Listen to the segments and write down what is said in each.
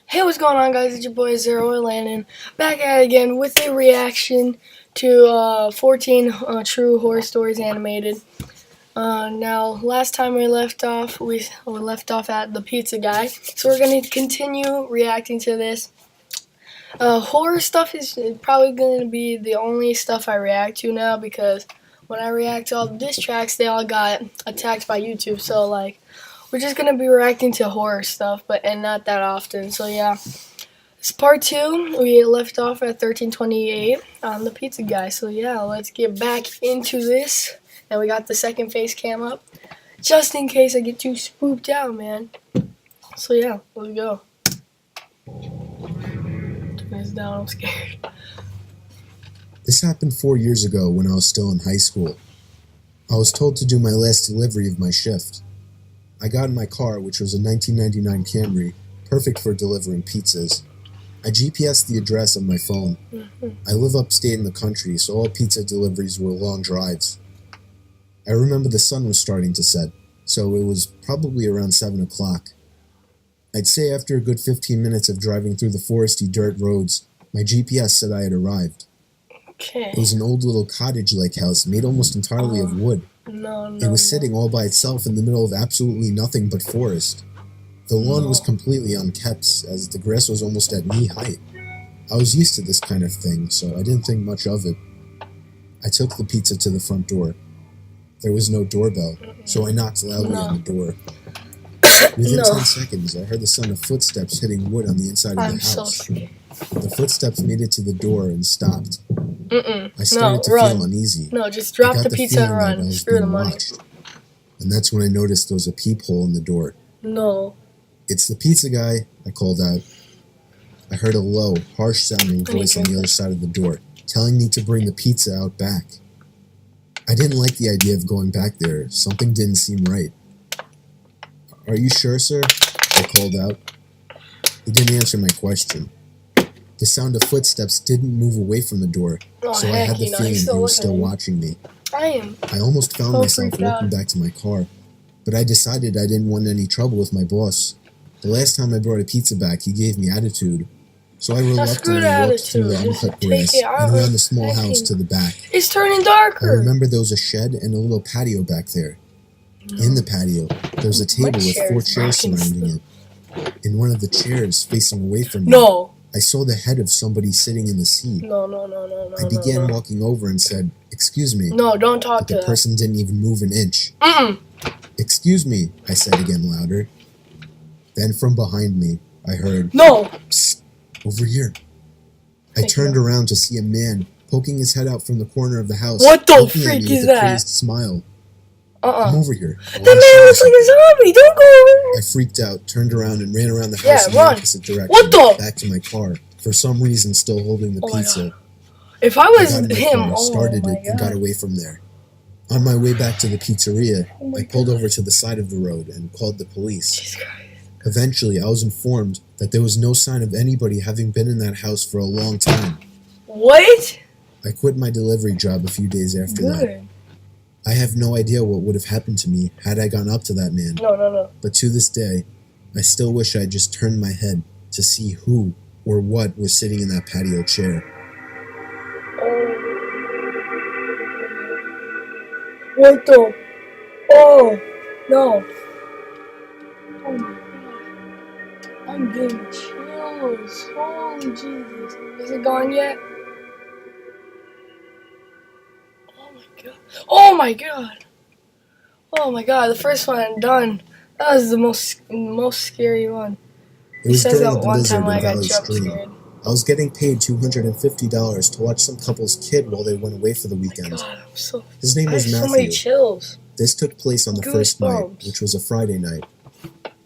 Hey, what's going on, guys? It's your boy Zero Landon back at it again with a reaction to 14 True Horror Stories animated. Now, last time we left off at the pizza guy, so we're gonna continue reacting to this. Horror stuff is probably gonna be the only stuff I react to now because when I react to all the diss tracks, they all got attacked by YouTube. So like, we're just gonna be reacting to horror stuff, and not that often. So yeah. It's part 2. We left off at 1328 on the pizza guy. So yeah, let's get back into this. And we got the second face cam up, just in case I get too spooked out, man. So yeah, let's go. Turn this down, I'm scared. This happened 4 years ago when I was still in high school. I was told to do my last delivery of my shift. I got in my car, which was a 1999 Camry, perfect for delivering pizzas. I GPSed the address on my phone. I live upstate in the country, so all pizza deliveries were long drives. I remember the sun was starting to set, so it was probably around 7 o'clock. I'd say after a good 15 minutes of driving through the foresty dirt roads, my GPS said I had arrived. Okay. It was an old little cottage-like house made almost entirely of wood. It was sitting all by itself in the middle of absolutely nothing but forest. The lawn was completely unkept, as the grass was almost at knee height. I was used to this kind of thing, so I didn't think much of it. I took the pizza to the front door. There was no doorbell, so I knocked loudly on the door. Within 10 seconds, I heard the sound of footsteps hitting wood on the inside of the house. So scared. The footsteps made it to the door and stopped. I started to run. feel uneasy. No, just drop the pizza and run. I was Screw the being money. watched. And that's when I noticed there was a peephole in the door. No. "It's the pizza guy," I called out. I heard a low, harsh-sounding voice on the other side of the door, telling me to bring the pizza out back. I didn't like the idea of going back there. Something didn't seem right. "Are you sure, sir?" I called out. He didn't answer my question. The sound of footsteps didn't move away from the door, so I had the feeling he was still watching me. I almost found myself walking back to my car, but I decided I didn't want any trouble with my boss. The last time I brought a pizza back, he gave me attitude, so I reluctantly walked through the uncut grass and around the small house to the back. It's turning darker. I remember there was a shed and a little patio back there. In the patio, there was a table with 4 chairs surrounding it. In one of the chairs, facing away from me, I saw the head of somebody sitting in the seat. I began walking over and said, "Excuse me." No, don't talk to the person didn't even move an inch. "Excuse me," I said again louder. Then from behind me, I heard, "No! Psst, over here." I turned around to see a man poking his head out from the corner of the house. What the looking at freak me is with a that? crazed smile. "Come over here." The man looks like a zombie! Don't go over I freaked out, turned around, and ran around the house in the opposite direction. What the? Back to my car, for some reason still holding the pizza. If I was I got in my him, car, started it, and got away from there. On my way back to the pizzeria, I pulled over to the side of the road and called the police. Eventually, I was informed that there was no sign of anybody having been in that house for a long time. What? I quit my delivery job a few days after that. I have no idea what would have happened to me had I gone up to that man. No. But to this day, I still wish I just turned my head to see who or what was sitting in that patio chair. What the? Oh, no. Oh my god. I'm getting chills. Holy Jesus. Is it gone yet? Oh my god. Oh my god, the first one done. That was the most scary one. It was during a one blizzard time in Valley Stream. I was getting paid $250 to watch some couple's kid while they went away for the weekend. His name was Matthew. So many chills. This took place on the first night, which was a Friday night.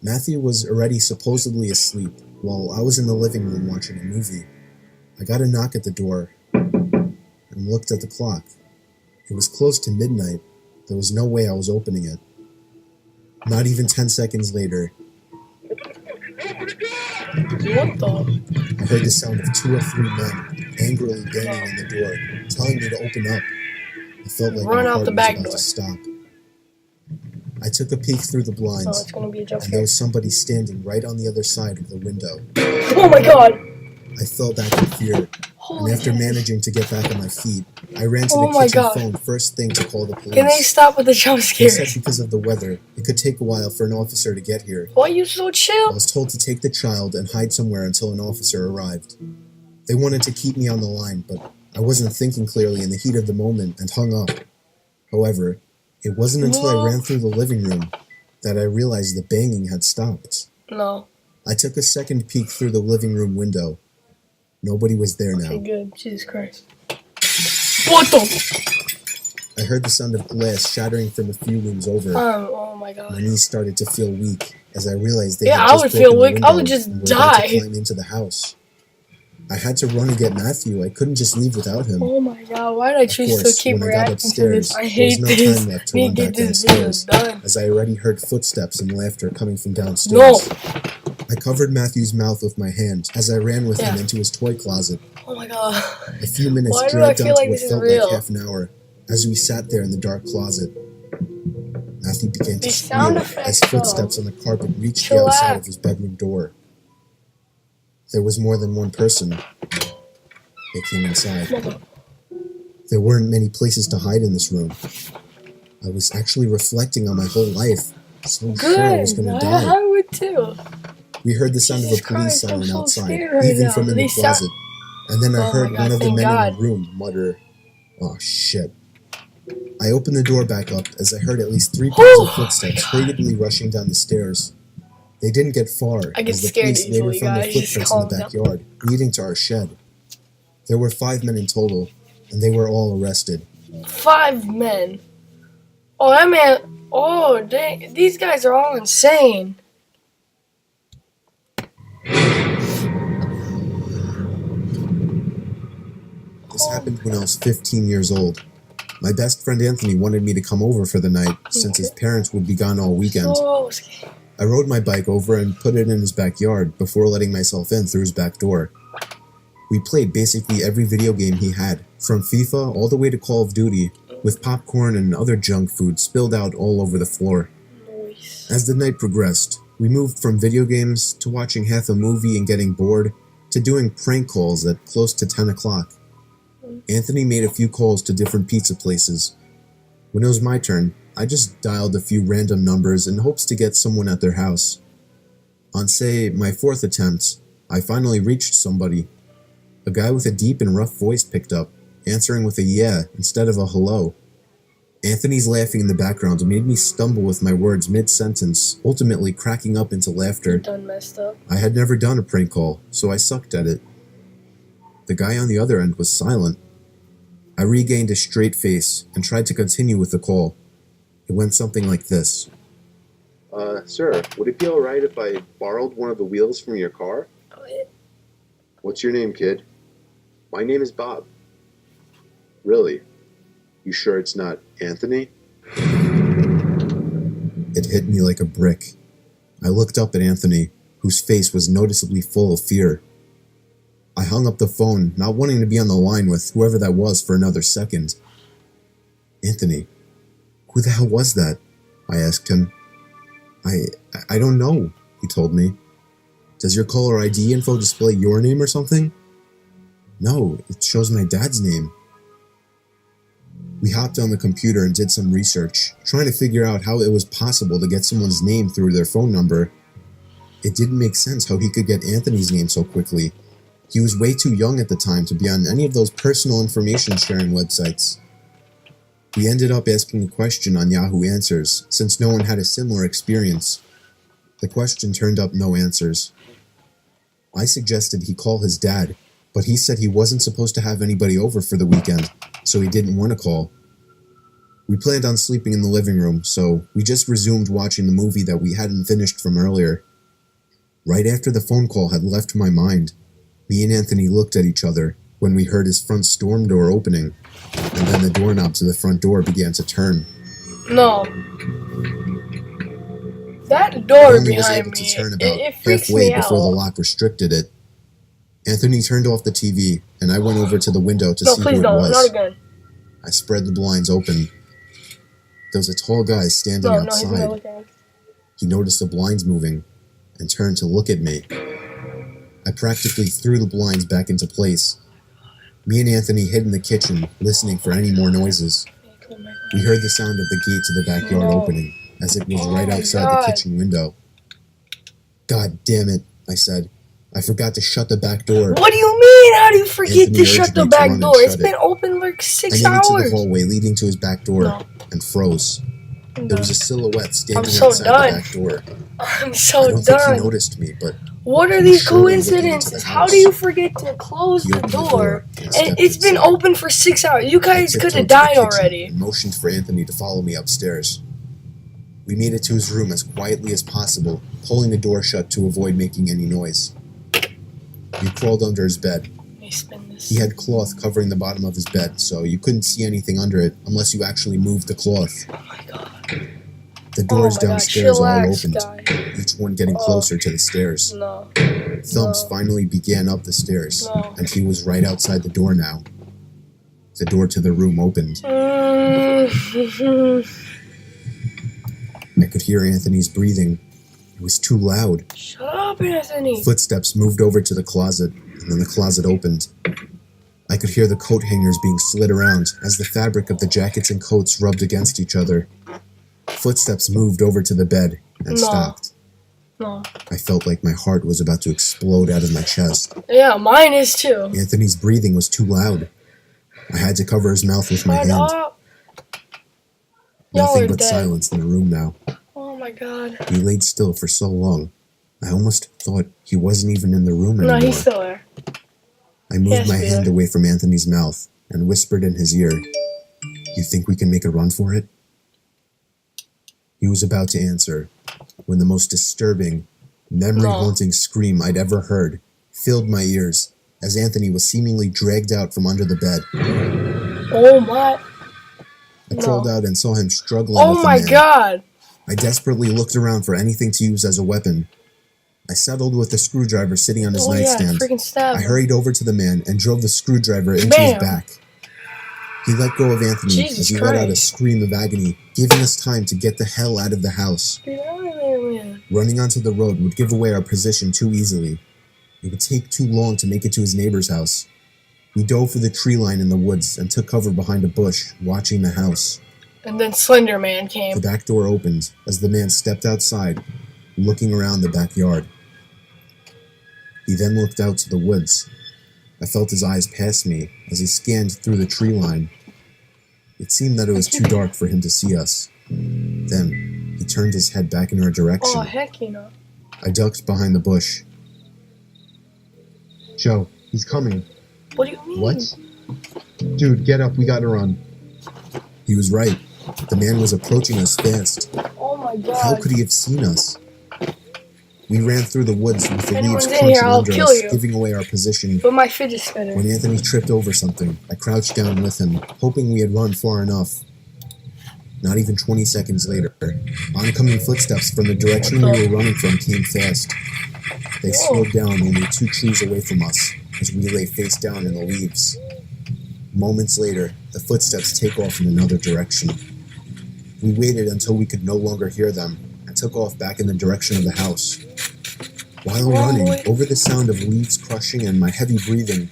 Matthew was already supposedly asleep while I was in the living room watching a movie. I got a knock at the door and looked at the clock. It was close to midnight. There was no way I was opening it. Not even 10 seconds later, what the? I heard the sound of 2 or 3 men angrily banging on the door, telling me to open up. I felt like my heart was about to stop. I took a peek through the Oh, blinds, it's gonna be a jump and there scare. was somebody standing right on the other side of the window. Oh my god! I fell back in fear, Holy and after shit. managing to get back on my feet, I ran to Oh the my kitchen God. phone first thing to call the police. Can they stop with the jump They said scares? because of the weather, it could take a while for an officer to get here. Why are you so I chill? was told to take the child and hide somewhere until an officer arrived. They wanted to keep me on the line, but I wasn't thinking clearly in the heat of the moment and hung up. However, it wasn't until I ran through the living room that I realized the banging had stopped. No. I took a second peek through the living room window. Nobody was there Okay, now. good. Jesus Christ. What the? I heard the sound of glass shattering from a few rooms over. Oh my My god. knees started to feel weak as I realized they Yeah, had I just would broken feel the weak. I would window just and were about die. to climb into the house. I had to run and get Matthew. I couldn't just leave without him. Oh my god, why did I choose to course, keep when I got reacting to upstairs, this? I there was hate no this. time left to Need run to back get this video downstairs, done. as I already heard footsteps and laughter coming from No! downstairs. I covered Matthew's mouth with my hand as I ran with him into his toy closet. Oh my god. A few minutes Why do I dragged feel on to like what this is felt real? like half an hour as we sat there in the dark closet. Matthew began to These sound squeal effects, as footsteps on the carpet reached the Chillax. outside of his bedroom door. There was more than one person. They came inside. There weren't many places to hide in this room. I was actually reflecting on my whole life, so sure I was Good. going to die. I would too. We heard the sound of a Jesus police Christ, I'm siren so outside, scared right even now. from in the These sound- closet. And then I Oh heard my one God, of the thank men in God. the room mutter, "Oh shit." I opened the door back up as I heard at least 3 pairs of footsteps hurriedly rushing down the stairs. They didn't get far, I get as the scared police later easily, found their guys. Just footprints in the calm down. backyard, leading to our shed. There were 5 men in total, and they were all arrested. 5 men. Oh, that man. Oh, dang. These guys are all insane. This happened when I was 15 years old. My best friend Anthony wanted me to come over for the night, since his parents would be gone all weekend. So scary. I rode my bike over and put it in his backyard before letting myself in through his back door. We played basically every video game he had, from FIFA all the way to Call of Duty, with popcorn and other junk food spilled out all over the floor. Nice. As the night progressed, we moved from video games to watching half a movie and getting bored, to doing prank calls at close to 10 o'clock. Anthony made a few calls to different pizza places. When it was my turn, I just dialed a few random numbers in hopes to get someone at their house. On, say, my 4th attempt, I finally reached somebody. A guy with a deep and rough voice picked up, answering with a yeah instead of a hello. Anthony's laughing in the background made me stumble with my words mid-sentence, ultimately cracking up into laughter. Done messed up. I had never done a prank call, so I sucked at it. The guy on the other end was silent. I regained a straight face and tried to continue with the call. It went something like this. Sir, would it be alright if I borrowed one of the wheels from your car? What's your name, kid? My name is Bob. Really? You sure it's not Anthony? It hit me like a brick. I looked up at Anthony, whose face was noticeably full of fear. I hung up the phone, not wanting to be on the line with whoever that was for another second. Anthony, who the hell was that? I asked him. I don't know, he told me. Does your caller ID info display your name or something? No, it shows my dad's name. We hopped on the computer and did some research, trying to figure out how it was possible to get someone's name through their phone number. It didn't make sense how he could get Anthony's name so quickly. He was way too young at the time to be on any of those personal information sharing websites. We ended up asking a question on Yahoo Answers, since no one had a similar experience. The question turned up no answers. I suggested he call his dad, but he said he wasn't supposed to have anybody over for the weekend, so he didn't want to call. We planned on sleeping in the living room, so we just resumed watching the movie that we hadn't finished from earlier. Right after the phone call had left my mind, me and Anthony looked at each other when we heard his front storm door opening, and then the doorknob to the front door began to turn. No. That I door only was behind able to me, turn about it freaks halfway me before the out. lock restricted it. Anthony turned off the TV, and I went over to the window to No, see please who it don't. was. Not again. I spread the blinds open. There was a tall guy standing No, he's gonna outside. look at us. He noticed the blinds moving and turned to look at me. I practically threw the blinds back into place. Me and Anthony hid in the kitchen, listening for any more noises. We heard the sound of the gate to the backyard opening, as it was right outside the kitchen window. God damn it, I said. I forgot to shut the back door. What do you mean? How do you forget Anthony to shut urged the me to back run and door? It's shut been it. open like 6 I made it to the hours. hallway leading to his back door No. and froze. There was a silhouette standing so outside done. the back door. I'm I so don't think he done. noticed me, but What are he these was surely looking into coincidences? the How house. do you forget to close He the opened the door? and And stepped it's been inside. open for 6 hours. You I guys tiptoed could to have the died kitchen already. and motioned for Anthony to follow me upstairs. We made it to his room as quietly as possible, pulling the door shut to avoid making any noise. We crawled under his bed. He had cloth covering the bottom of his bed, so you couldn't see anything under it unless you actually moved the cloth. Oh my god. The doors downstairs all opened, Guy. each one getting closer to the stairs. No. Thumps finally began up the stairs, No. and he was right outside the door now. The door to the room opened. I could hear Anthony's breathing. It was too loud. Shut up, Anthony. Footsteps moved over to the closet, and then the closet opened. I could hear the coat hangers being slid around as the fabric of the jackets and coats rubbed against each other. Footsteps moved over to the bed and stopped. No. I felt like my heart was about to explode out of my chest. Yeah, mine is too. Anthony's breathing was too loud. I had to cover his mouth with my Shut hand. up. Y'all Nothing are but dead. silence in the room now. Oh my god. We laid still for so long. I almost thought he wasn't even in the room anymore. No, he's still there. I moved my be hand there. away from Anthony's mouth and whispered in his ear, "You think we can make a run for it?" He was about to answer when the most disturbing, memory-haunting scream I'd ever heard filled my ears as Anthony was seemingly dragged out from under the bed. Oh my. I crawled out and saw him struggling Oh with the my man. god. I desperately looked around for anything to use as a weapon. I settled with the screwdriver sitting on his nightstand. freaking stab I him. hurried over to the man and drove the screwdriver into Bam. his back. He let go of Anthony Jesus as he let out a Christ. scream of agony, giving us time to get the hell out of the house. Get out of there, man. Running onto the road would give away our position too easily. It would take too long to make it to his neighbor's house. We dove for the tree line in the woods and took cover behind a bush, watching the house. And then Slender Man came. The back door opened as the man stepped outside, looking around the backyard. He then looked out to the woods. I felt his eyes pass me as he scanned through the tree line. It seemed that it was too dark for him to see us. Then, he turned his head back in our direction. Oh, heck, you know. I ducked behind the bush. "Joe, he's coming." What do you mean? "What?" "Dude, get up, we gotta run." He was right. The man was approaching us fast. Oh my god. How could he have seen us? We ran through the woods with the Anyone's leaves in here, crunching I'll under kill us, you. giving away our position. But my fidget spinner. When Anthony tripped over something, I crouched down with him, hoping we had run far enough. Not even 20 seconds later, oncoming footsteps from the direction we were running from came fast. They slowed down only 2 trees away from us as we lay face down in the leaves. Moments later, the footsteps take off in another direction. We waited until we could no longer hear them and took off back in the direction of the house. While running, over the sound of leaves crushing and my heavy breathing,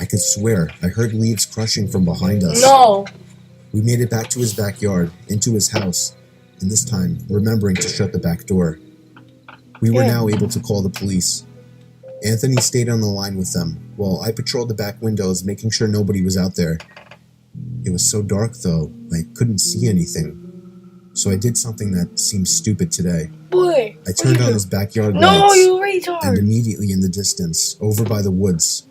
I could swear I heard leaves crushing from behind us. No. We made it back to his backyard, into his house, and this time remembering to shut the back door. We were now able to call the police. Anthony stayed on the line with them, while I patrolled the back windows, making sure nobody was out there. It was so dark, though, I couldn't see anything. So I did something that seems stupid today. Boy. I turned on his backyard No, lights, you and retard. immediately in the distance, over by the woods,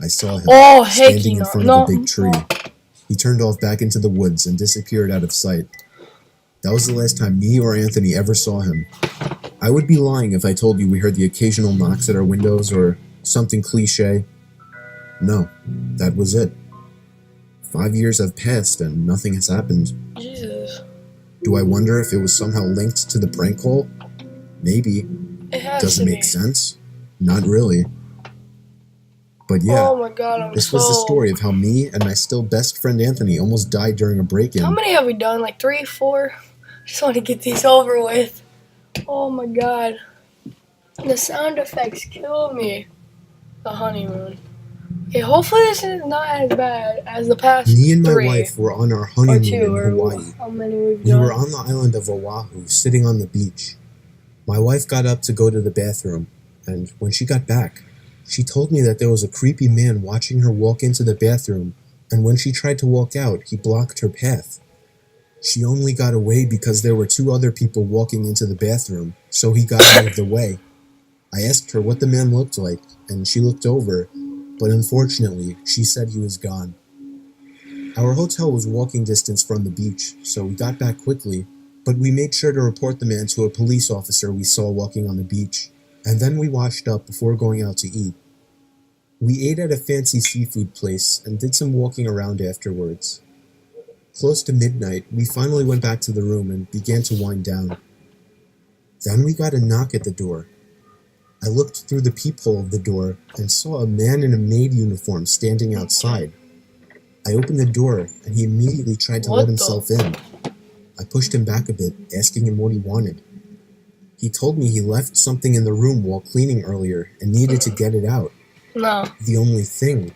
I saw him Oh, heck, standing in front of a big tree. He turned off back into the woods and disappeared out of sight. That was the last time me or Anthony ever saw him. I would be lying if I told you we heard the occasional knocks at our windows or something cliche. No, that was it. 5 years have passed and nothing has happened. Jesus. Do I wonder if it was somehow linked to the prank call? Maybe. It has Does to it make be. sense? Not really. But yeah, Oh my god, I'm this was the story of how me and my still best friend Anthony almost died during a break-in. How many have we done? Like 3, 4? Just want to get these over with. Oh my god. The sound effects kill me. The honeymoon. Okay, hopefully this is not as bad as the past Me and my 3 wife were on our or honeymoon 2 in or Hawaii. how many we've We done. were on the island of Oahu, sitting on the beach. My wife got up to go to the bathroom, and when she got back, she told me that there was a creepy man watching her walk into the bathroom, and when she tried to walk out, he blocked her path. She only got away because there were 2 other people walking into the bathroom, so he got out of the way. I asked her what the man looked like, and she looked over, but unfortunately, she said he was gone. Our hotel was walking distance from the beach, so we got back quickly, but we made sure to report the man to a police officer we saw walking on the beach, and then we washed up before going out to eat. We ate at a fancy seafood place and did some walking around afterwards. Close to midnight, we finally went back to the room and began to wind down. Then we got a knock at the door. I looked through the peephole of the door and saw a man in a maid uniform standing outside. I opened the door and he immediately tried to let himself in. I pushed him back a bit, asking him what he wanted. He told me he left something in the room while cleaning earlier and needed to get it out. No. The only thing,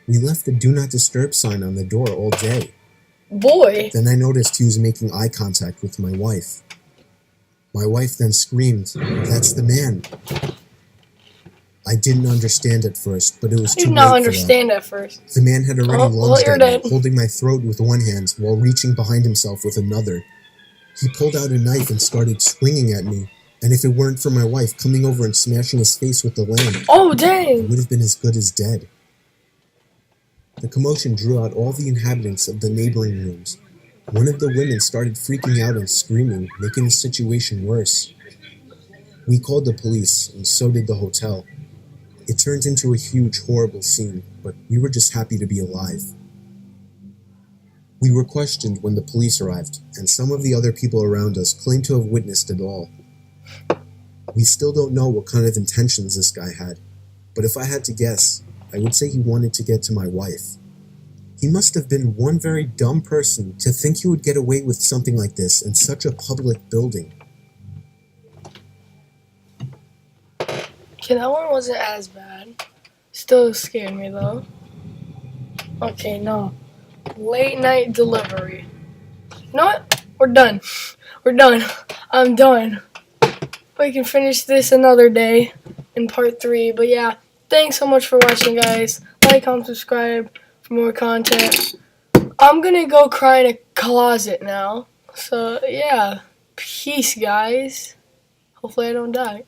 we left the do not disturb sign on the door all day. Boy. Then I noticed he was making eye contact with my wife. My wife then screamed, "That's the man." I didn't understand at first, but it was I too did late not for understand at first. that. The man had already Oh, well, lunged you're at me, dead. holding my throat with one hand while reaching behind himself with another. He pulled out a knife and started swinging at me, and if it weren't for my wife coming over and smashing his face with the lamp, Oh, I dang. would have been as good as dead. The commotion drew out all the inhabitants of the neighboring rooms. One of the women started freaking out and screaming, making the situation worse. We called the police, and so did the hotel. It turned into a huge, horrible scene, but we were just happy to be alive. We were questioned when the police arrived, and some of the other people around us claimed to have witnessed it all. We still don't know what kind of intentions this guy had, but if I had to guess, I would say he wanted to get to my wife. He must have been one very dumb person to think he would get away with something like this in such a public building. Okay, that one wasn't as bad. Still scared me though. Okay, no. Late night delivery. You know what? We're done. We're done. I'm done. We can finish this another day in part 3. But yeah, thanks so much for watching, guys. Like, comment, subscribe for more content. I'm gonna go cry in a closet now. So yeah, peace, guys. Hopefully I don't die.